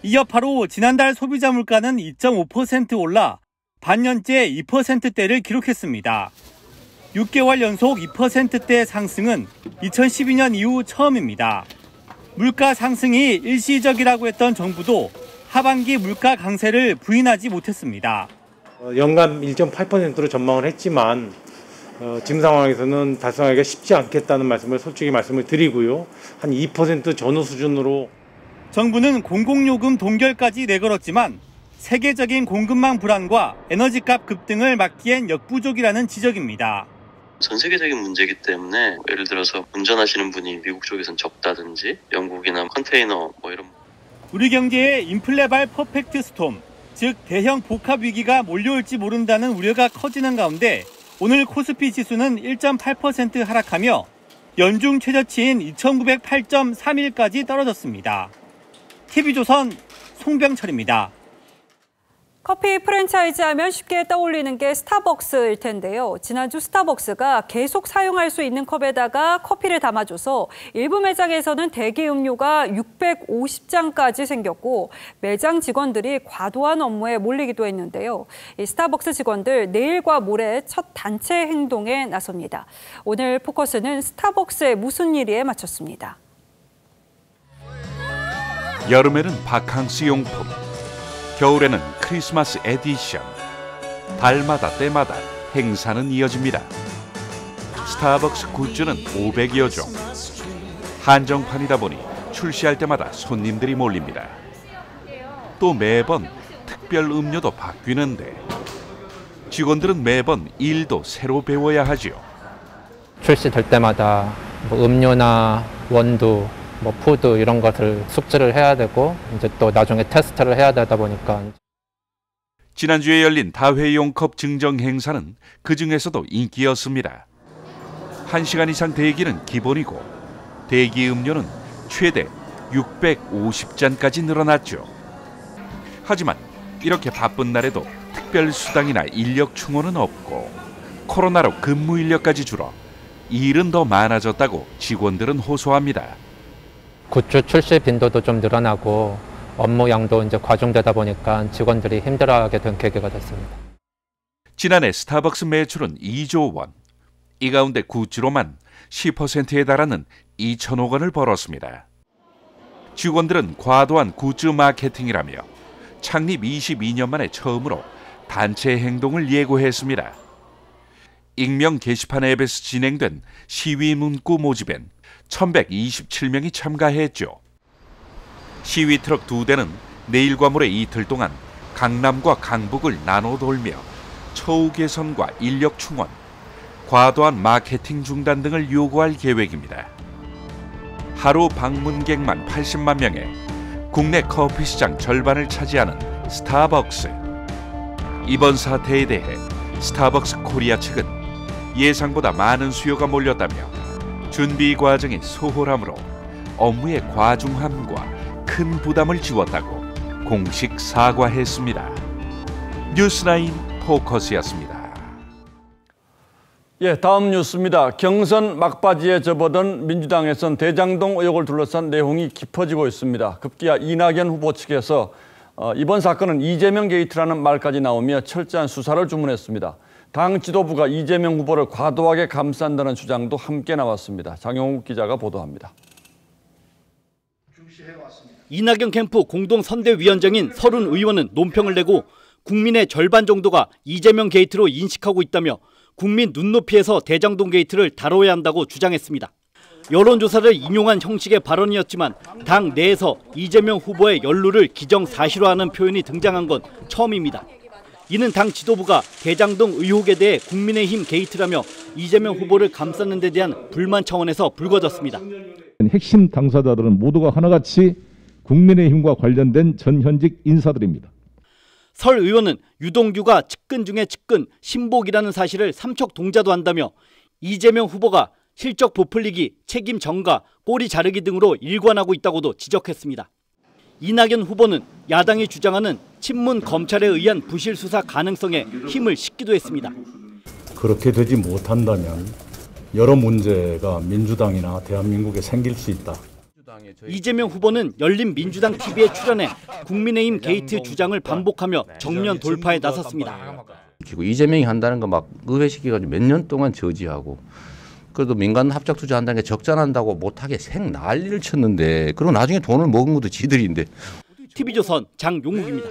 이 여파로 지난달 소비자 물가는 2.5% 올라 반년째 2%대를 기록했습니다. 6개월 연속 2%대 상승은 2012년 이후 처음입니다. 물가 상승이 일시적이라고 했던 정부도 하반기 물가 강세를 부인하지 못했습니다. 연간 1.8%로 전망을 했지만 지금 상황에서는 달성하기가 쉽지 않겠다는 말씀을 솔직히 말씀을 드리고요. 한 2% 전후 수준으로. 정부는 공공요금 동결까지 내걸었지만 세계적인 공급망 불안과 에너지값 급등을 막기엔 역부족이라는 지적입니다. 전 세계적인 문제이기 때문에 예를 들어서 운전하시는 분이 미국 쪽에선 적다든지 영국이나 컨테이너 이런. 우리 경제에 인플레발 퍼펙트 스톰, 즉 대형 복합 위기가 몰려올지 모른다는 우려가 커지는 가운데 오늘 코스피 지수는 1.8% 하락하며 연중 최저치인 2,908.31까지 떨어졌습니다. TV조선 송병철입니다. 커피 프랜차이즈 하면 쉽게 떠올리는 게 스타벅스일 텐데요. 지난주 스타벅스가 계속 사용할 수 있는 컵에다가 커피를 담아줘서 일부 매장에서는 대기 음료가 650잔까지 생겼고 매장 직원들이 과도한 업무에 몰리기도 했는데요. 이 스타벅스 직원들 내일과 모레 첫 단체 행동에 나섭니다. 오늘 포커스는 스타벅스의 무슨 일이에 맞췄습니다. 여름에는 바캉스 용품, 겨울에는 크리스마스 에디션, 달마다 때마다 행사는 이어집니다. 스타벅스 굿즈는 500여 종. 한정판이다 보니 출시할 때마다 손님들이 몰립니다. 또 매번 특별 음료도 바뀌는데 직원들은 매번 일도 새로 배워야 하지요. 출시될 때마다 음료나 원두, 푸드 이런 것을 숙지를 해야 되고 이제 또 나중에 테스트를 해야 되다 보니까. 지난주에 열린 다회용 컵 증정 행사는 그중에서도 인기였습니다. 1시간 이상 대기는 기본이고 대기 음료는 최대 650잔까지 늘어났죠. 하지만 이렇게 바쁜 날에도 특별 수당이나 인력 충원은 없고 코로나로 근무 인력까지 줄어 일은 더 많아졌다고 직원들은 호소합니다. 굿즈 출시 빈도도 좀 늘어나고 업무 양도 이제 과중되다 보니까 직원들이 힘들어하게 된 계기가 됐습니다. 지난해 스타벅스 매출은 2조 원. 이 가운데 굿즈로만 10%에 달하는 2천억 원을 벌었습니다. 직원들은 과도한 굿즈 마케팅이라며 창립 22년 만에 처음으로 단체 행동을 예고했습니다. 익명 게시판 앱에서 진행된 시위 문구 모집엔 1,127명이 참가했죠. 시위 트럭 2대는 내일과 모레 이틀 동안 강남과 강북을 나눠 돌며 처우 개선과 인력 충원, 과도한 마케팅 중단 등을 요구할 계획입니다. 하루 방문객만 80만 명에 국내 커피 시장 절반을 차지하는 스타벅스. 이번 사태에 대해 스타벅스 코리아 측은 예상보다 많은 수요가 몰렸다며 준비 과정이 소홀함으로 업무의 과중함과 큰 부담을 지웠다고 공식 사과했습니다. 뉴스나인 포커스였습니다. 다음 뉴스입니다. 경선 막바지에 접어든 민주당에선 대장동 의혹을 둘러싼 내용이 깊어지고 있습니다. 급기야 이낙연 후보 측에서 이번 사건은 이재명 게이트라는 말까지 나오며 철저한 수사를 주문했습니다. 당 지도부가 이재명 후보를 과도하게 감싼다는 주장도 함께 나왔습니다. 장용욱 기자가 보도합니다. 이낙연 캠프 공동선대위원장인 서른 의원은 논평을 내고 국민의 절반 정도가 이재명 게이트로 인식하고 있다며 국민 눈높이에서 대장동 게이트를 다뤄야 한다고 주장했습니다. 여론조사를 인용한 형식의 발언이었지만 당 내에서 이재명 후보의 연루를 기정사실화하는 표현이 등장한 건 처음입니다. 이는 당 지도부가 대장동 의혹에 대해 국민의힘 게이트라며 이재명 후보를 감싸는 데 대한 불만 차원에서 불거졌습니다. 핵심 당사자들은 모두가 하나같이 국민의힘과 관련된 전현직 인사들입니다. 설 의원은 유동규가 측근 중에 측근, 신복이라는 사실을 삼척동자도 한다며 이재명 후보가 실적 부풀리기, 책임 전가, 꼬리 자르기 등으로 일관하고 있다고도 지적했습니다. 이낙연 후보는 야당이 주장하는 친문 검찰에 의한 부실 수사 가능성에 힘을 싣기도 했습니다. 그렇게 되지 못한다면 여러 문제가 민주당이나 대한민국에 생길 수 있다. 이재명 후보는 열린민주당 TV에 출연해 국민의힘 게이트 주장을 반복하며 정면 돌파에 나섰습니다. 이재명이 한다는 거 막 의회시켜가지고 몇 년 동안 저지하고 그래도 민간 합작 투자한다는 게 적자난다고 못하게 생 난리를 쳤는데 그리고 나중에 돈을 먹은 것도 지들인데. TV조선 장용욱입니다.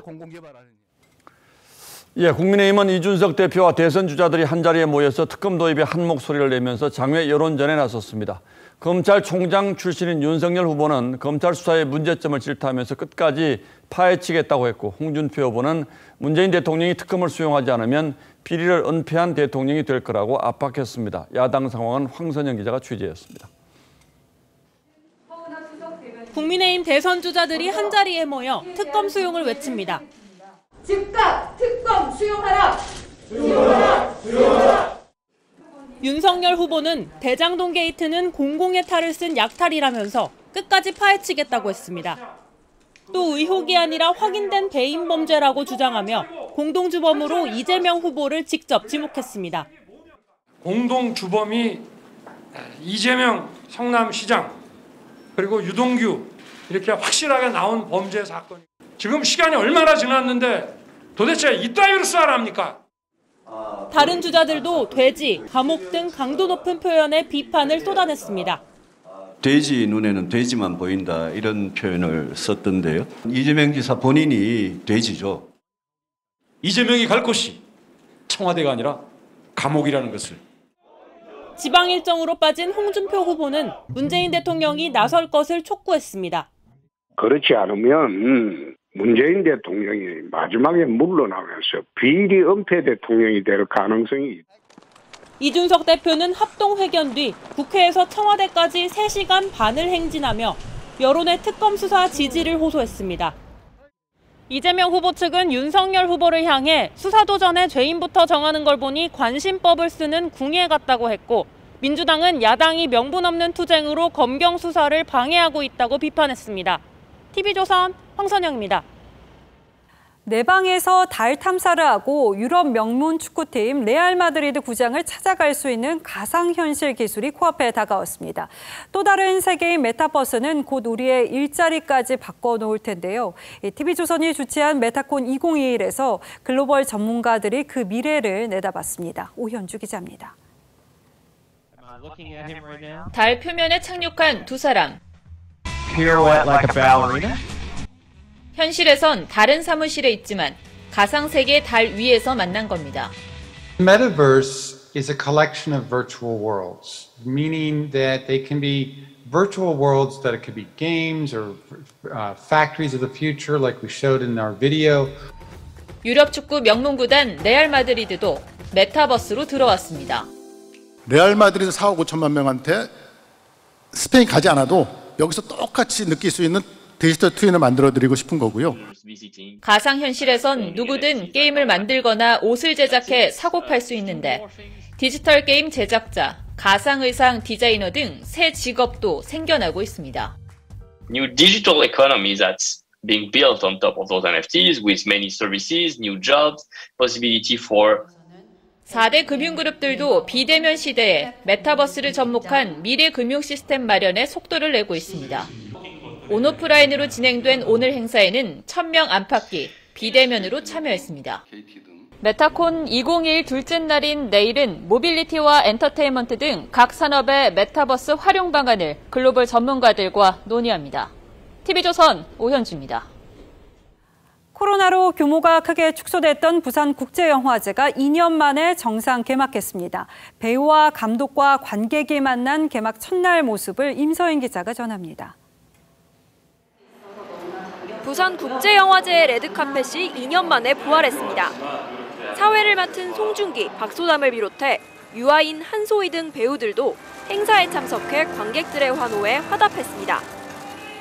예, 국민의힘은 이준석 대표와 대선 주자들이 한자리에 모여서 특검 도입에 한 목소리를 내면서 장외 여론전에 나섰습니다. 검찰총장 출신인 윤석열 후보는 검찰 수사의 문제점을 질타하면서 끝까지 파헤치겠다고 했고, 홍준표 후보는 문재인 대통령이 특검을 수용하지 않으면 비리를 은폐한 대통령이 될 거라고 압박했습니다. 야당 상황은 황선영 기자가 취재했습니다. 국민의힘 대선 주자들이 한자리에 모여 특검 수용을 외칩니다. 즉각 특검 수용하라! 수용하라! 수용하라! 윤석열 후보는 대장동 게이트는 공공의 탈을 쓴 약탈이라면서 끝까지 파헤치겠다고 했습니다. 또 의혹이 아니라 확인된 배임 범죄라고 주장하며 공동주범으로 이재명 후보를 직접 지목했습니다. 공동주범이 이재명 성남시장 그리고 유동규 이렇게 확실하게 나온 범죄 사건. 지금 시간이 얼마나 지났는데 도대체 이따위로 수사합니까? 다른 주자들도 돼지, 감옥 등 강도 높은 표현에 비판을 쏟아냈습니다. 돼지 눈에는 돼지만 보인다 이런 표현을 썼던데요. 이재명 지사 본인이 돼지죠. 이재명이 갈 곳이 청와대가 아니라 감옥이라는 것을. 지방 일정으로 빠진 홍준표 후보는 문재인 대통령이 나설 것을 촉구했습니다. 그렇지 않으면 문재인 대통령이 마지막에 물러나면서 비리 은폐 대통령이 될 가능성이 있다. 이준석 대표는 합동회견 뒤 국회에서 청와대까지 3시간 반을 행진하며 여론의 특검 수사 지지를 호소했습니다. 이재명 후보 측은 윤석열 후보를 향해 수사도 전에 죄인부터 정하는 걸 보니 관심법을 쓰는 궁예 같다고 했고, 민주당은 야당이 명분 없는 투쟁으로 검경 수사를 방해하고 있다고 비판했습니다. TV조선 황선영입니다. 내방에서 달 탐사를 하고 유럽 명문 축구팀 레알 마드리드 구장을 찾아갈 수 있는 가상현실 기술이 코앞에 다가왔습니다. 또 다른 세계인 메타버스는 곧 우리의 일자리까지 바꿔놓을 텐데요. TV조선이 주최한 메타콘 2021에서 글로벌 전문가들이 그 미래를 내다봤습니다. 오현주 기자입니다. 달 표면에 착륙한 두 사람. 현실에선 다른 사무실에 있지만 가상세계 달 위에서 만난 겁니다. Metaverse is a collection of virtual worlds, meaning that they can be virtual worlds that it could be games or factories of the future like we showed in our video. 유럽 축구 명문 구단 레알 마드리드도 메타버스로 들어왔습니다. 레알 마드리드 4억 5천만 명한테 스페인 가지 않아도 여기서 똑같이 느낄 수 있는 디지털 트윈을 만들어드리고 싶은 거고요. 가상현실에선 누구든 게임을 만들거나 옷을 제작해 사고 팔 수 있는데 디지털 게임 제작자, 가상의상 디자이너 등 새 직업도 생겨나고 있습니다. New digital economy that's being built on top of those NFTs with many services, new jobs, possibility for 4대 금융그룹들도 비대면 시대에 메타버스를 접목한 미래 금융 시스템 마련에 속도를 내고 있습니다. 온오프라인으로 진행된 오늘 행사에는 1000명 안팎이 비대면으로 참여했습니다. 메타콘 2021 둘째 날인 내일은 모빌리티와 엔터테인먼트 등 각 산업의 메타버스 활용 방안을 글로벌 전문가들과 논의합니다. TV조선 오현주입니다. 코로나로 규모가 크게 축소됐던 부산국제영화제가 2년 만에 정상 개막했습니다. 배우와 감독과 관객이 만난 개막 첫날 모습을 임서인 기자가 전합니다. 부산국제영화제의 레드카펫이 2년 만에 부활했습니다. 사회를 맡은 송중기, 박소담을 비롯해 유아인, 한소희 등 배우들도 행사에 참석해 관객들의 환호에 화답했습니다.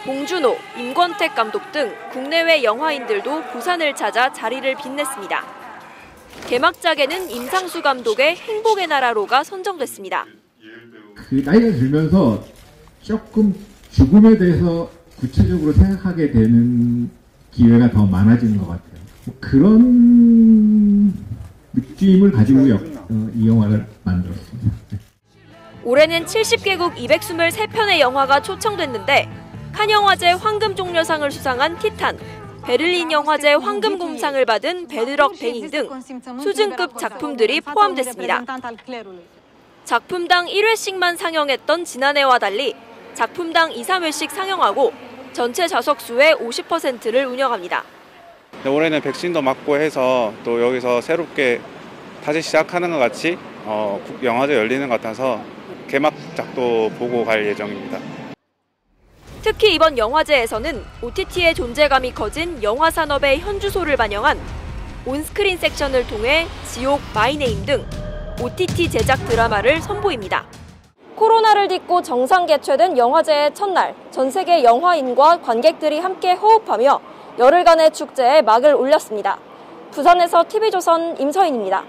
봉준호, 임권택 감독 등 국내외 영화인들도 부산을 찾아 자리를 빛냈습니다. 개막작에는 임상수 감독의 행복의 나라로가 선정됐습니다. 그 나이가 들면서 조금 죽음에 대해서 구체적으로 생각하게 되는 기회가 더 많아지는 것 같아요. 그런 느낌을 가지고 이 영화를 만들었습니다. 올해는 70개국 223편의 영화가 초청됐는데 칸 영화제 황금종려상을 수상한 티탄, 베를린 영화제 황금곰상을 받은 베드럭 뱅잉 등 수준급 작품들이 포함됐습니다. 작품당 1회씩만 상영했던 지난해와 달리 작품당 2, 3회씩 상영하고 전체 좌석수의 50%를 운영합니다. 올해는 백신도 맞고 해서 또 여기서 새롭게 다시 시작하는 것 같이 영화제 열리는 것 같아서 개막작도 보고 갈 예정입니다. 특히 이번 영화제에서는 OTT의 존재감이 커진 영화 산업의 현주소를 반영한 온스크린 섹션을 통해 지옥, 마이네임 등 OTT 제작 드라마를 선보입니다. 코로나를 딛고 정상 개최된 영화제의 첫날, 전 세계 영화인과 관객들이 함께 호흡하며 열흘간의 축제에 막을 올렸습니다. 부산에서 TV조선 임서인입니다.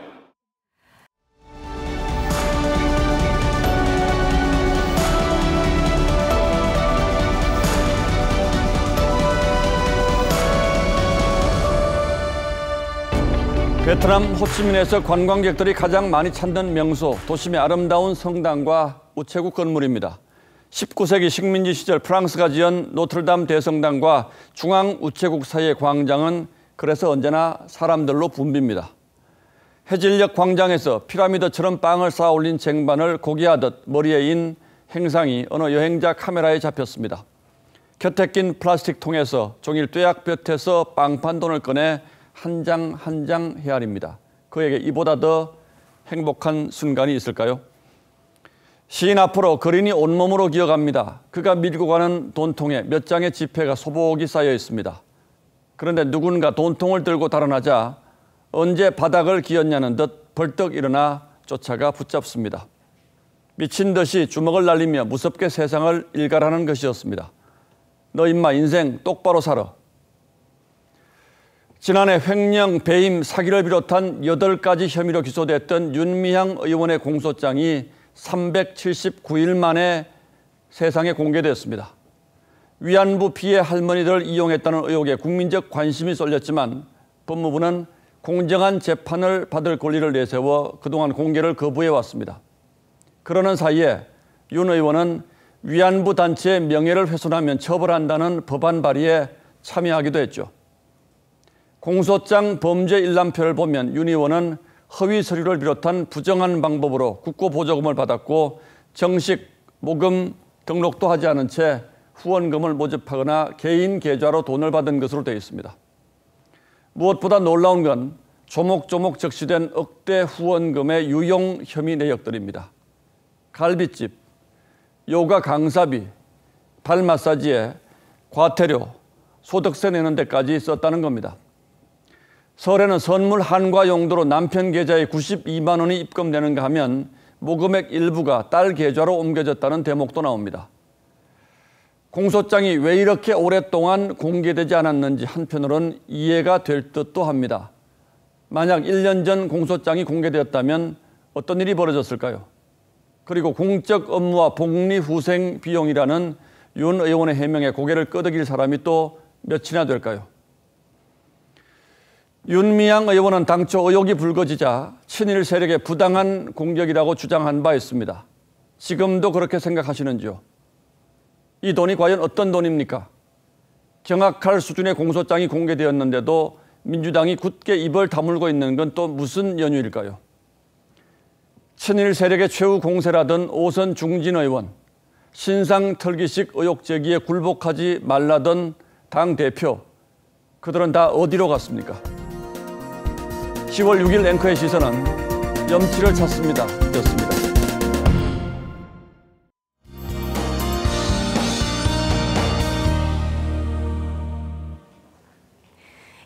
베트남 호치민에서 관광객들이 가장 많이 찾는 명소, 도심의 아름다운 성당과 우체국 건물입니다. 19세기 식민지 시절 프랑스가 지은 노트르담 대성당과 중앙 우체국 사이의 광장은 그래서 언제나 사람들로 붐빕니다. 해질녘 광장에서 피라미드처럼 빵을 쌓아 올린 쟁반을 고기하듯 머리에 인 행상이 어느 여행자 카메라에 잡혔습니다. 곁에 낀 플라스틱 통에서 종일 뙤약볕에서 빵판 돈을 꺼내 한 장 한 장 헤아립니다. 그에게 이보다 더 행복한 순간이 있을까요? 시인 앞으로 거린이 온몸으로 기어갑니다. 그가 밀고 가는 돈통에 몇 장의 지폐가 소복이 쌓여 있습니다. 그런데 누군가 돈통을 들고 달아나자 언제 바닥을 기었냐는 듯 벌떡 일어나 쫓아가 붙잡습니다. 미친 듯이 주먹을 날리며 무섭게 세상을 일갈하는 것이었습니다. 너 임마 인생 똑바로 살아. 지난해 횡령, 배임, 사기를 비롯한 8가지 혐의로 기소됐던 윤미향 의원의 공소장이 379일 만에 세상에 공개됐습니다. 위안부 피해 할머니들을 이용했다는 의혹에 국민적 관심이 쏠렸지만 법무부는 공정한 재판을 받을 권리를 내세워 그동안 공개를 거부해왔습니다. 그러는 사이에 윤 의원은 위안부 단체의 명예를 훼손하면 처벌한다는 법안 발의에 참여하기도 했죠. 공소장 범죄 일람표를 보면 윤 의원은 허위 서류를 비롯한 부정한 방법으로 국고보조금을 받았고 정식 모금 등록도 하지 않은 채 후원금을 모집하거나 개인 계좌로 돈을 받은 것으로 되어 있습니다. 무엇보다 놀라운 건 조목조목 적시된 억대 후원금의 유용 혐의 내역들입니다. 갈비집, 요가 강사비, 발 마사지에 과태료, 소득세 내는 데까지 썼다는 겁니다. 설에는 선물 한과 용도로 남편 계좌에 92만 원이 입금되는가 하면 모금액 일부가 딸 계좌로 옮겨졌다는 대목도 나옵니다. 공소장이 왜 이렇게 오랫동안 공개되지 않았는지 한편으로는 이해가 될 듯도 합니다. 만약 1년 전 공소장이 공개되었다면 어떤 일이 벌어졌을까요? 그리고 공적 업무와 복리후생 비용이라는 윤 의원의 해명에 고개를 끄덕일 사람이 또 몇이나 될까요? 윤미향 의원은 당초 의혹이 불거지자 친일 세력의 부당한 공격이라고 주장한 바 있습니다. 지금도 그렇게 생각하시는지요? 이 돈이 과연 어떤 돈입니까? 경악할 수준의 공소장이 공개되었는데도 민주당이 굳게 입을 다물고 있는 건 또 무슨 연유일까요? 친일 세력의 최후 공세라던 오선 중진 의원, 신상 털기식 의혹 제기에 굴복하지 말라던 당대표, 그들은 다 어디로 갔습니까? 10월 6일 앵커의 시선은 염치를 찾습니다. 였습니다.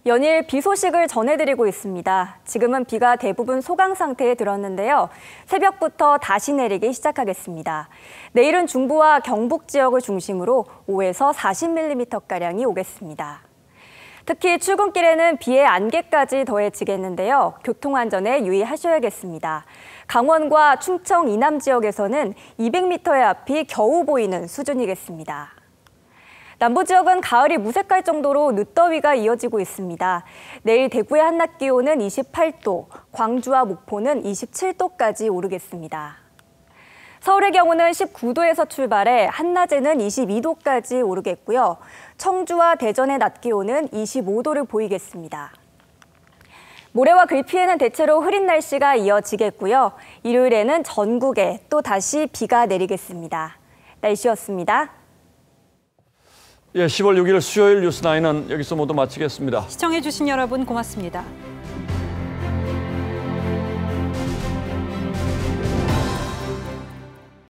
연일 비 소식을 전해드리고 있습니다. 지금은 비가 대부분 소강 상태에 들었는데요. 새벽부터 다시 내리기 시작하겠습니다. 내일은 중부와 경북 지역을 중심으로 5에서 40mm가량이 오겠습니다. 특히 출근길에는 비의 안개까지 더해지겠는데요. 교통안전에 유의하셔야겠습니다. 강원과 충청 이남 지역에서는 200m의 앞이 겨우 보이는 수준이겠습니다. 남부 지역은 가을이 무색할 정도로 늦더위가 이어지고 있습니다. 내일 대구의 한낮 기온은 28도, 광주와 목포는 27도까지 오르겠습니다. 서울의 경우는 19도에서 출발해 한낮에는 22도까지 오르겠고요. 청주와 대전의 낮 기온은 25도를 보이겠습니다. 모레와 글피에는 대체로 흐린 날씨가 이어지겠고요. 일요일에는 전국에 또 다시 비가 내리겠습니다. 날씨였습니다. 예, 10월 6일 수요일 뉴스9은 여기서 모두 마치겠습니다. 시청해주신 여러분 고맙습니다.